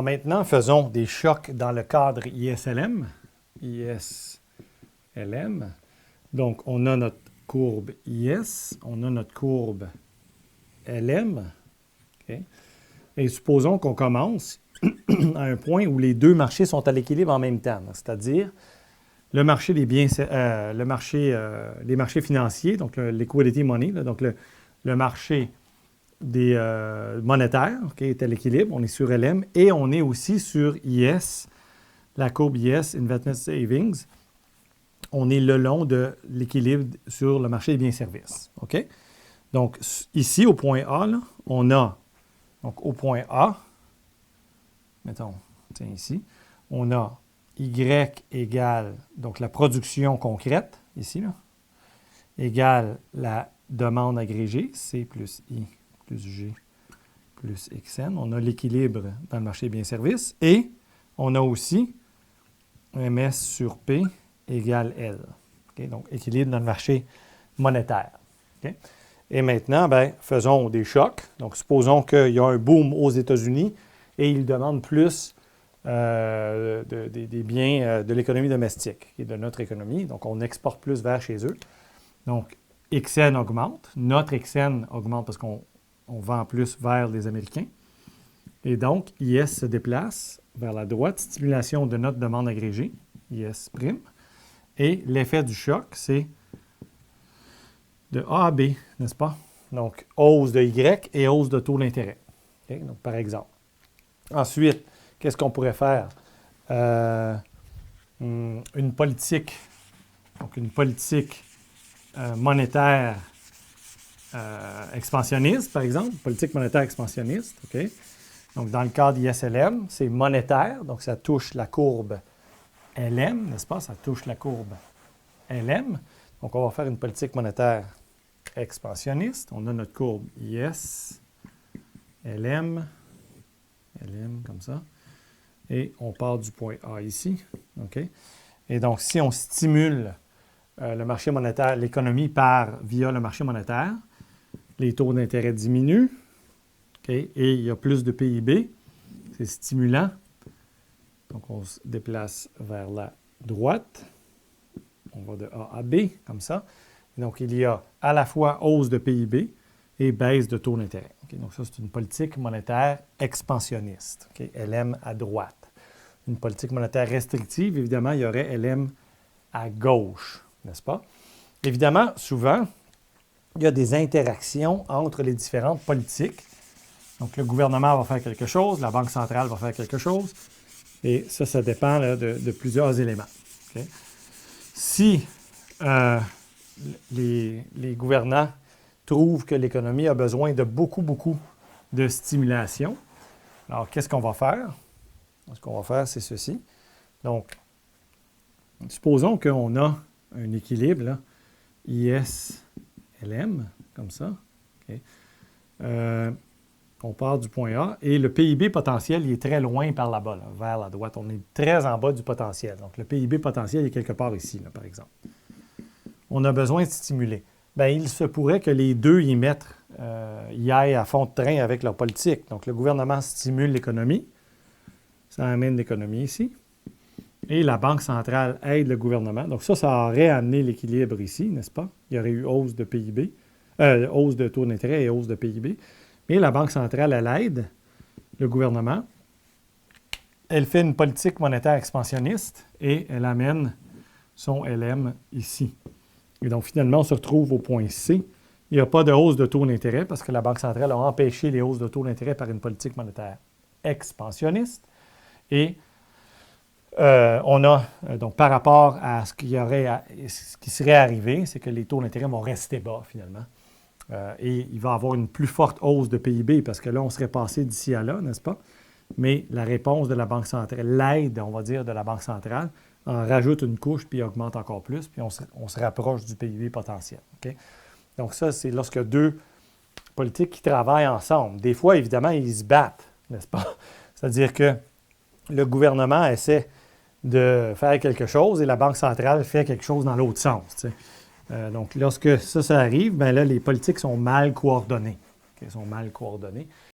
Maintenant, faisons des chocs dans le cadre ISLM. ISLM. Donc, on a notre courbe IS, on a notre courbe LM. Okay. Et supposons qu'on commence à un point où les deux marchés sont à l'équilibre en même temps, c'est-à-dire le marché des biens, les marchés financiers, donc le liquidity money, là, donc le marché des monétaires, okay, est à l'équilibre, on est sur LM, et on est aussi sur IS, la courbe IS, Investment Savings. On est le long de l'équilibre sur le marché des biens et services. OK? Donc, ici, au point A, là, on a, donc au point A, mettons, tiens ici, on a Y égale, donc la production concrète, ici, là, égale la demande agrégée, C plus I plus G plus XN. On a l'équilibre dans le marché des biens et services. Et on a aussi MS sur P égale L. Okay? Donc, équilibre dans le marché monétaire. Okay? Et maintenant, ben, faisons des chocs. Donc, supposons qu'il y a un boom aux États-Unis et ils demandent plus des biens de l'économie domestique et de notre économie. Donc, on exporte plus vers chez eux. Donc, XN augmente. Notre XN augmente parce qu'on vend plus vers les Américains. Et donc, IS se déplace vers la droite, stimulation de notre demande agrégée, IS'. Et l'effet du choc, c'est de A à B, n'est-ce pas? Donc, hausse de Y et hausse de taux d'intérêt. Okay? Donc, par exemple. Ensuite, qu'est-ce qu'on pourrait faire? Une politique, donc une politique monétaire expansionniste, par exemple, politique monétaire expansionniste. Okay? Donc, dans le cadre ISLM, c'est monétaire, donc ça touche la courbe LM, n'est-ce pas? Ça touche la courbe LM. Donc, on va faire une politique monétaire expansionniste. On a notre courbe IS, LM, LM comme ça. Et on part du point A ici. Okay? Et donc, si on stimule le marché monétaire, l'économie via le marché monétaire, les taux d'intérêt diminuent. Okay? Et il y a plus de PIB. C'est stimulant. Donc, on se déplace vers la droite. On va de A à B, comme ça. Et donc, il y a à la fois hausse de PIB et baisse de taux d'intérêt. Okay? Donc, ça, c'est une politique monétaire expansionniste. Okay? LM à droite. Une politique monétaire restrictive, évidemment, il y aurait LM à gauche, n'est-ce pas? Évidemment, souvent, il y a des interactions entre les différentes politiques. Donc, le gouvernement va faire quelque chose, la Banque centrale va faire quelque chose, et ça dépend là, de plusieurs éléments. Okay? Si les gouvernants trouvent que l'économie a besoin de beaucoup de stimulation, alors qu'est-ce qu'on va faire? Ce qu'on va faire, c'est ceci. Donc, supposons qu'on a un équilibre, là, IS-LM, comme ça. Okay. On part du point A et le PIB potentiel, il est très loin par là-bas, là, vers la droite. On est très en bas du potentiel. Donc, le PIB potentiel est quelque part ici, là, par exemple. On a besoin de stimuler. Bien, il se pourrait que les deux y aillent à fond de train avec leur politique. Donc, le gouvernement stimule l'économie. Ça amène l'économie ici. Et la Banque centrale aide le gouvernement. Donc, ça aurait amené l'équilibre ici, n'est-ce pas? Il y aurait eu hausse de PIB, hausse de taux d'intérêt et hausse de PIB. Mais la Banque centrale, elle aide le gouvernement. Elle fait une politique monétaire expansionniste et elle amène son LM ici. Et donc, finalement, on se retrouve au point C. Il n'y a pas de hausse de taux d'intérêt parce que la Banque centrale a empêché les hausses de taux d'intérêt par une politique monétaire expansionniste. Et on a, donc par rapport à ce qui serait arrivé, c'est que les taux d'intérêt vont rester bas finalement. Et il va y avoir une plus forte hausse de PIB parce que là, on serait passé d'ici à là, n'est-ce pas? Mais la réponse de la Banque centrale, l'aide, on va dire, de la Banque centrale, en rajoute une couche puis augmente encore plus, puis on se rapproche du PIB potentiel. Okay? Donc ça, c'est lorsque deux politiques qui travaillent ensemble. Des fois, évidemment, ils se battent, n'est-ce pas? C'est-à-dire que le gouvernement essaie de faire quelque chose et la Banque centrale fait quelque chose dans l'autre sens. Donc, lorsque ça arrive, bien là, les politiques sont mal coordonnées. Okay, sont mal coordonnées.